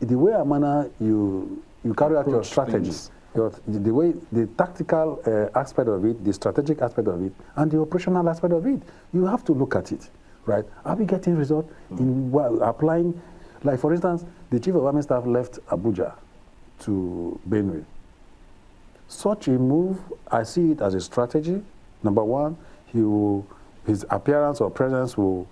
the way and manner you carry out your strategies, the way, the tactical aspect of it, the strategic aspect of it, and the operational aspect of it. You have to look at it, right? Are we getting results in applying? Like, for instance, the Chief of Army Staff left Abuja to Benue. Such a move, I see it as a strategy. Number one, his appearance or presence will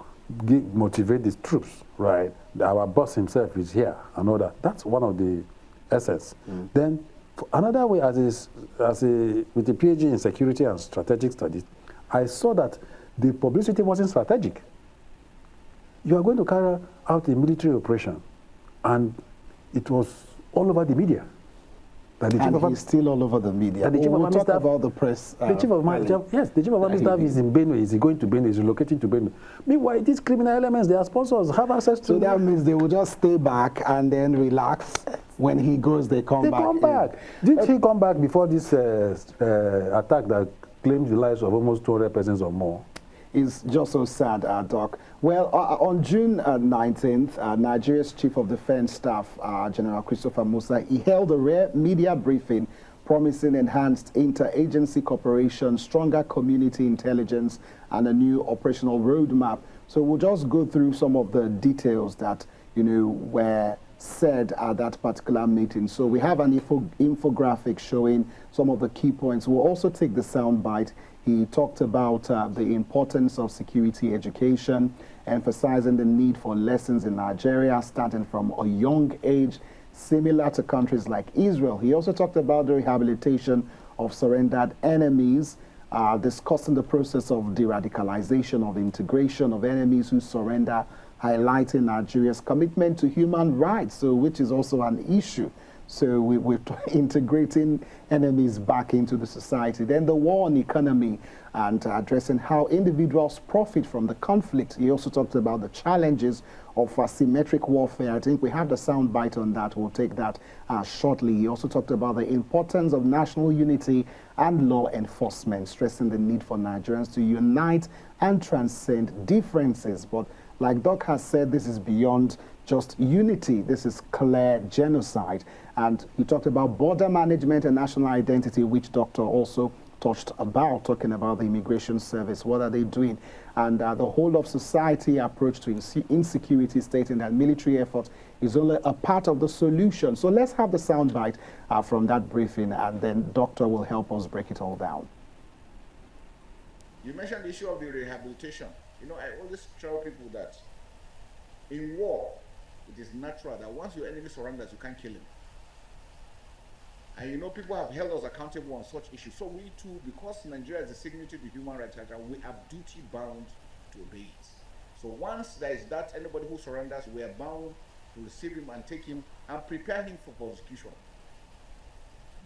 motivate the troops, right? Our boss himself is here and all that. That's one of the essence. Then, another way, with a PhD in security and strategic studies, I saw that the publicity wasn't strategic. You are going to carry out a military operation, and it was all over the media. And he's still all over the media. We'll talk about the press. The Chief of Army Staff is in Benue. Is he going to Benue? Is he relocating to Benue? Meanwhile, these criminal elements, their sponsors have access to... So that means they will just stay back and then relax. When he goes, they come back. Did he come back before this attack that claims the lives of almost 200 persons or more? It's just so sad, Doc. Well, on June 19th, Nigeria's Chief of Defense Staff, General Christopher Musa, he held a rare media briefing promising enhanced interagency cooperation, stronger community intelligence, and a new operational roadmap. So we'll just go through some of the details that, were said at that particular meeting. So we have an infographic showing some of the key points. We'll also take the sound bite. He talked about the importance of security education. emphasizing the need for lessons in Nigeria starting from a young age, similar to countries like Israel. He also talked about the rehabilitation of surrendered enemies, discussing the process of de-radicalization, of integration of enemies who surrender, highlighting Nigeria's commitment to human rights, so which is also an issue. So we're integrating enemies back into the society. Then the war on economy and addressing how individuals profit from the conflict. He also talked about the challenges of asymmetric warfare. I think we have the sound bite on that. We'll take that shortly. He also talked about the importance of national unity and law enforcement, stressing the need for Nigerians to unite and transcend differences. But like Doc has said, this is beyond just unity. This is clear genocide. And he talked about border management and national identity, which Doctor also touched about, talking about the immigration service. What are they doing? And the whole of society approach to insecurity, stating that military effort is only a part of the solution. So let's have the soundbite from that briefing, and then Doctor will help us break it all down. You mentioned the issue of the rehabilitation. You know, I always tell people that in war, it is natural that once your enemy surrenders, you can't kill him. And you know, people have held us accountable on such issues. So we too, because Nigeria is a signatory to the Human Rights Charter, we are duty bound to obey it. So once there is that, anybody who surrenders, we are bound to receive him and take him and prepare him for prosecution.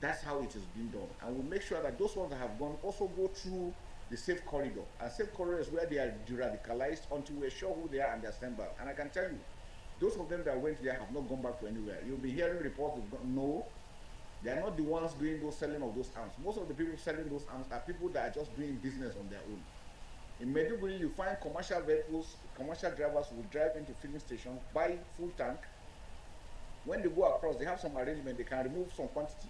That's how it is being done. And we'll make sure that those ones that have gone also go through the safe corridor. And safe corridor is where they are de-radicalized until we're sure who they are and their standby. And I can tell you, those of them that went there have not gone back to anywhere. You'll be hearing reports of no, they are not the ones doing those selling of those arms. Most of the people selling those arms are people that are just doing business on their own. In Maiduguri, you find commercial vehicles, commercial drivers will drive into filling stations, buy full tank. When they go across, they have some arrangement, they can remove some quantity.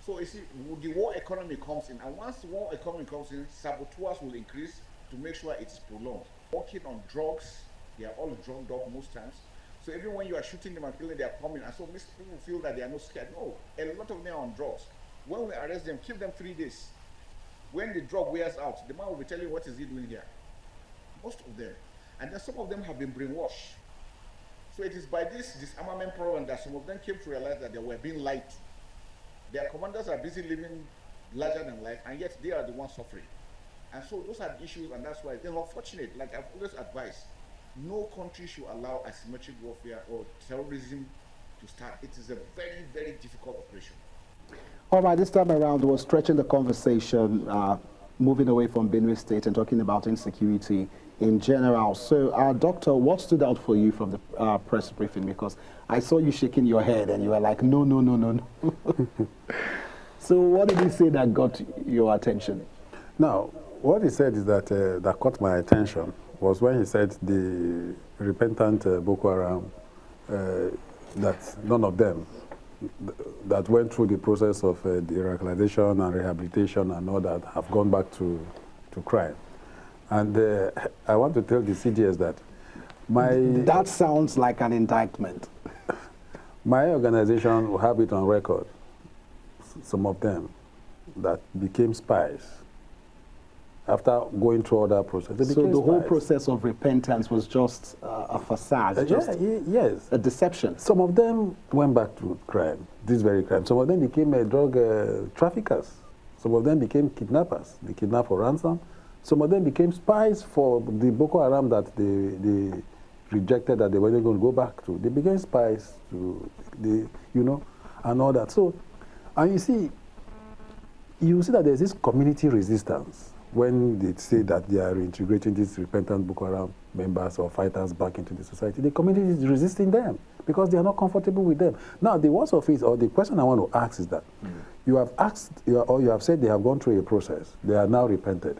So you see, the war economy comes in, and once the war economy comes in, saboteurs will increase to make sure it's prolonged. Working on drugs, they are all drugged up most times. So even when you are shooting them and killing, they are coming. And so people feel that they are not scared. No, a lot of them are on drugs. When we arrest them, keep them 3 days. When the drug wears out, the man will be telling you, what is he doing here? Most of them. And then some of them have been brainwashed. So it is by this disarmament program that some of them came to realize that they were being lied to. Their commanders are busy living larger than life, and yet they are the ones suffering. And so those are the issues, and that's why they're unfortunate. Like I've always advised, no country should allow asymmetric warfare or terrorism to start. It is a very, very difficult operation. All right, this time around, we're stretching the conversation, moving away from Benue State and talking about insecurity in general. So, Doctor, what stood out for you from the press briefing? Because I saw you shaking your head and you were like, no, no, no, no, no. So what did he say that got your attention? Now, what he said is that, that caught my attention was when he said the repentant Boko Haram, that none of them that went through the process of de-radicalization and rehabilitation and all that have gone back to crime. And I want to tell the CGS that That sounds like an indictment. My organization will have it on record, some of them that became spies. After going through all that process, they became the whole spies. process of repentance was just a facade, just yes, a deception. Some of them went back to crime, this very crime. Some of them became drug traffickers. Some of them became kidnappers. They kidnapped for ransom. Some of them became spies for the Boko Haram that they rejected, that they weren't going to go back to. They became spies to and all that. So, and you see that there's this community resistance when they say that they are reintegrating these repentant Boko Haram members or fighters back into the society. The community is resisting them because they are not comfortable with them. Now, the worst of it, or the question I want to ask is that you have asked, or you have said they have gone through a process. They are now repented.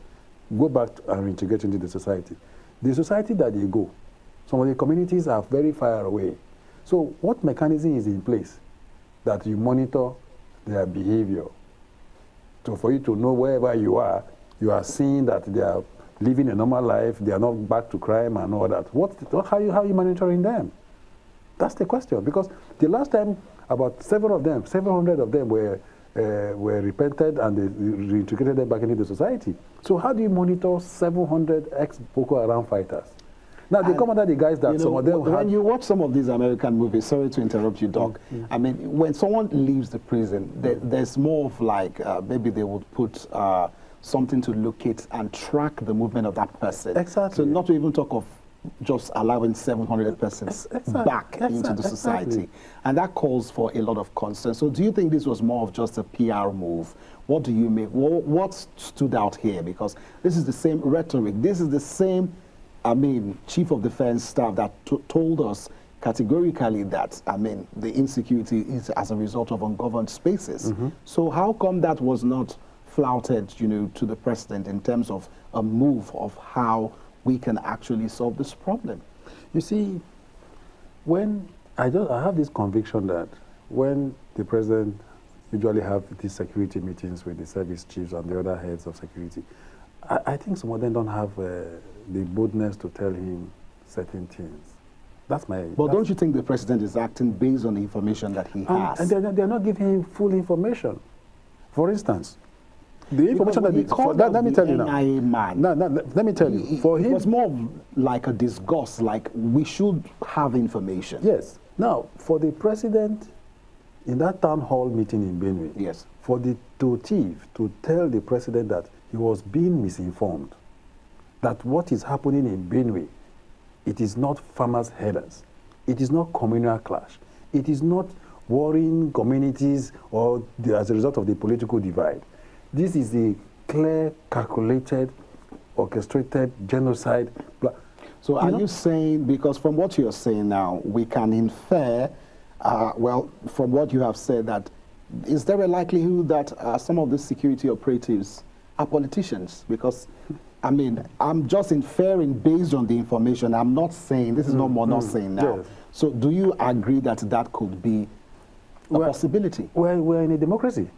Go back and reintegrate into the society. The society that they go, some of the communities are very far away. So what mechanism is in place that you monitor their behavior? So for you to know wherever you are seeing that they are living a normal life, they are not back to crime and all that. How are you monitoring them? That's the question. Because the last time, about 700 of them were repented and they reintegrated them back into the society. So how do you monitor 700 ex-Boko Haram fighters? Now, they come under the guise that some of them when you watch some of these American movies, sorry to interrupt you, Doc, I mean, when someone leaves the prison, there's more of like, maybe they would put something to locate and track the movement of that person. Exactly. So not to even talk of just allowing 700 persons back into the society. And that calls for a lot of concern. So do you think this was more of just a PR move? What do you make? What stood out here? Because this is the same rhetoric. This is the same, I mean, Chief of Defense Staff that told us categorically that, I mean, the insecurity is as a result of ungoverned spaces. So how come that was not flouted, you know, to the president in terms of a move of how we can actually solve this problem? You see, when I have this conviction that when the president usually have these security meetings with the service chiefs and the other heads of security, I think some of them don't have the boldness to tell him certain things. That's my... But don't you think the president is acting based on the information that he has? And they're not giving him full information. For instance, the information that let me tell you now. Let me tell you. For him, it was more like a disgust, like we should have information. Yes. Now, for the president, in that town hall meeting in Benue, yes, for the chief to tell the president that he was being misinformed, that what is happening in Benue, it is not farmers' headers, it is not communal clash, it is not warring communities or as a result of the political divide. This is a clear, calculated, orchestrated genocide. So are you saying, because from what you're saying now, we can infer, well, from what you have said, that is there a likelihood that some of the security operatives are politicians? Because, I mean, I'm just inferring based on the information. I'm not saying, this is not more not saying now. Yes. So do you agree that that could be a possibility? We're in a democracy.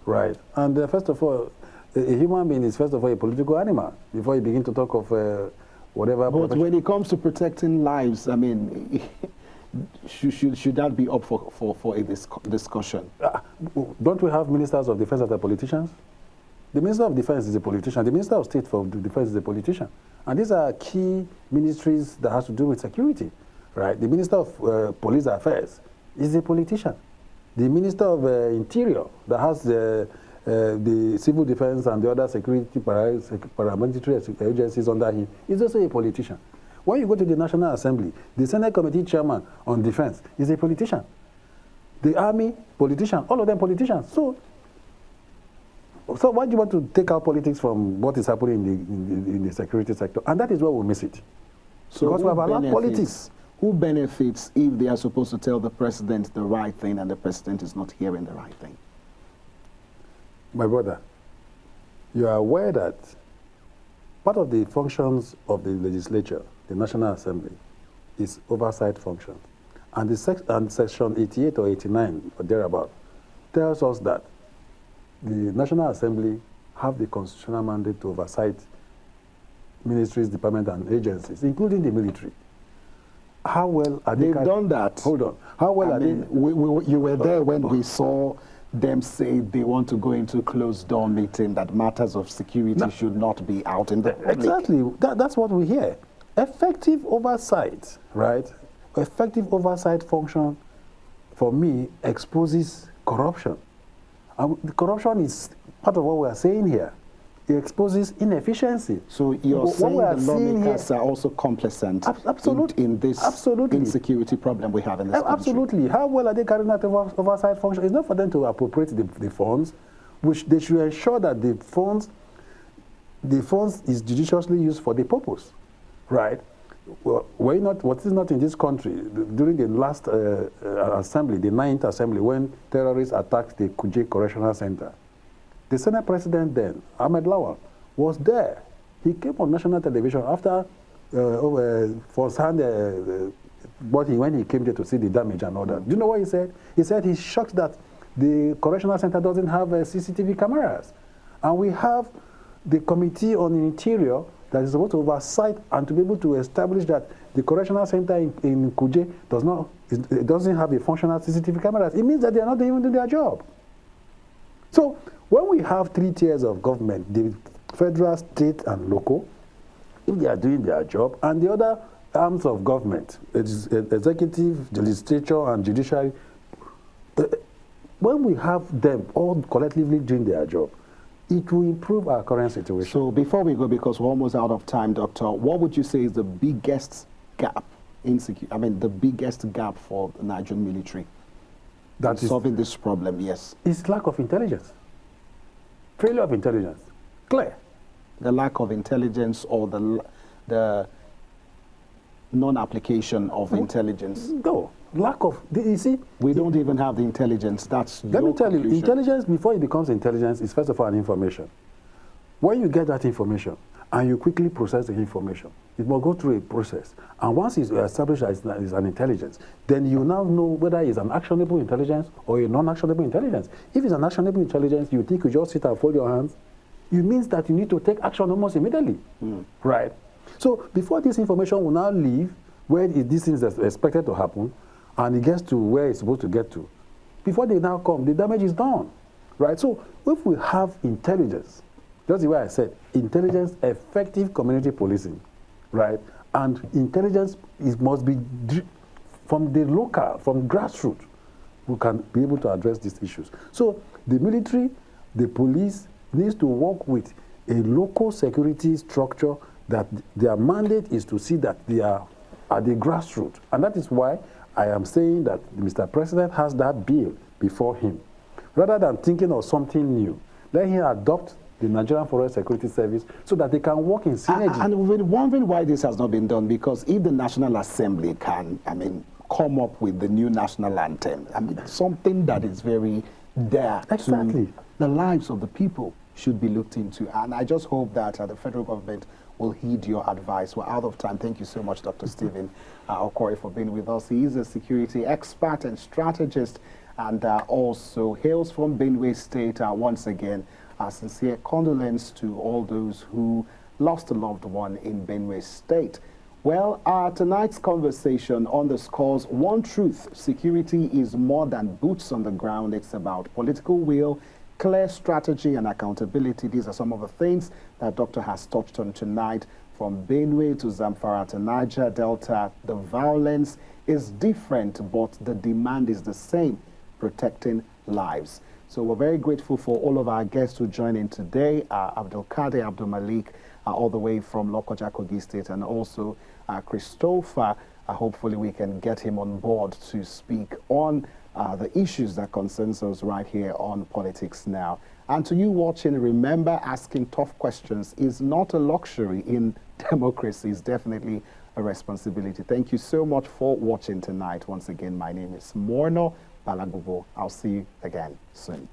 Right. And first of all, a human being is first of all a political animal before you begin to talk of whatever. But when it comes to protecting lives, I mean, should that be up for a discussion? Don't we have ministers of defense that are politicians? The Minister of Defense is a politician. The Minister of State for Defense is a politician. And these are key ministries that has to do with security, right? The Minister of Police Affairs is a politician. The Minister of Interior that has the civil defense and the other security paramilitary agencies under him is also a politician. When you go to the National Assembly, the Senate Committee Chairman on Defense is a politician. The Army, politician, all of them politicians. So why do you want to take out politics from what is happening in the security sector? And that is where we miss it. So because we have allowed politics. Who benefits if they are supposed to tell the president the right thing and the president is not hearing the right thing? My brother, you are aware that part of the functions of the legislature, the National Assembly, is oversight function. And Section 88 or 89 or thereabout tells us that the National Assembly have the constitutional mandate to oversight ministries, departments, and agencies, including the military. How well are they? They've done that. Hold on. How well are they? You were there when we saw them say they want to go into closed-door meeting, that matters of security should not be out in the public. Exactly. That's what we hear. Effective oversight, right? Effective oversight function, for me, exposes corruption. The corruption is part of what we are saying here. It exposes inefficiency. So you're saying the lawmakers are also complacent in this insecurity problem we have in this country? Absolutely. How well are they carrying out oversight function? It's not for them to appropriate the funds, which they should ensure that the funds is judiciously used for the purpose, right? Well, what is not in this country, during the last assembly, the 9th assembly, when terrorists attacked the Kuje Correctional Center, the Senate President then, Ahmed Lawal, was there. He came on national television after firsthand when he came there to see the damage and all that. Do you know what he said? He said he's shocked that the Correctional Center doesn't have CCTV cameras. And we have the Committee on the Interior that is supposed to oversight and to be able to establish that the Correctional Center in Kuje doesn't have a functional CCTV cameras. It means that they are not even doing their job. So when we have 3 tiers of government, the federal, state, and local, if they are doing their job, and the other arms of government, executive, legislature, and judiciary, when we have them all collectively doing their job, it will improve our current situation. So before we go, because we're almost out of time, Doctor, what would you say is the biggest gap the biggest gap for the Nigerian military in solving this problem? Yes. It's lack of intelligence. Failure of intelligence. Clear. The lack of intelligence or the non-application of intelligence? No. Lack of, you see? We don't even have the intelligence. That's Let me tell you, intelligence, before it becomes intelligence, is first of all an information. When you get that information and you quickly process the information, it will go through a process. And once it's established as an intelligence, then you now know whether it's an actionable intelligence or a non-actionable intelligence. If it's an actionable intelligence, you think you just sit and fold your hands, it means that you need to take action almost immediately, right? So before this information will now leave where these things are expected to happen, and it gets to where it's supposed to get to, before they now come, the damage is done, right? So if we have intelligence, that's the way I said, intelligence, effective community policing, right? And intelligence must be from the local, from grassroots, who can be able to address these issues. So the military, the police needs to work with a local security structure that their mandate is to see that they are at the grassroots. And that is why I am saying that Mr. President has that bill before him. Rather than thinking of something new, let him adopt the Nigerian Forest Security Service so that they can work in synergy. And we've been wondering why this has not been done, because if the National Assembly can, come up with the new national anthem, something that is very dear to the lives of the people should be looked into. And I just hope that the federal government will heed your advice. We're out of time. Thank you so much, Dr. Stephen Okorie, for being with us. He is a security expert and strategist, and also hails from Benue State. Once again, a sincere condolence to all those who lost a loved one in Benue State. Well, tonight's conversation underscores one truth: security is more than boots on the ground. It's about political will, clear strategy, and accountability. These are some of the things that Doctor has touched on tonight. From Benue to Zamfara to Niger Delta, the violence is different, but the demand is the same: protecting lives. So we're very grateful for all of our guests who joined in today. Abdulkader Abdul Malik, all the way from Lokoja, Kogi State, and also Christopher. Hopefully we can get him on board to speak on the issues that concerns us right here on Politics Now. And to you watching, remember, asking tough questions is not a luxury in democracy. It's definitely a responsibility. Thank you so much for watching tonight. Once again, my name is Morno Balagubo. I'll see you again soon.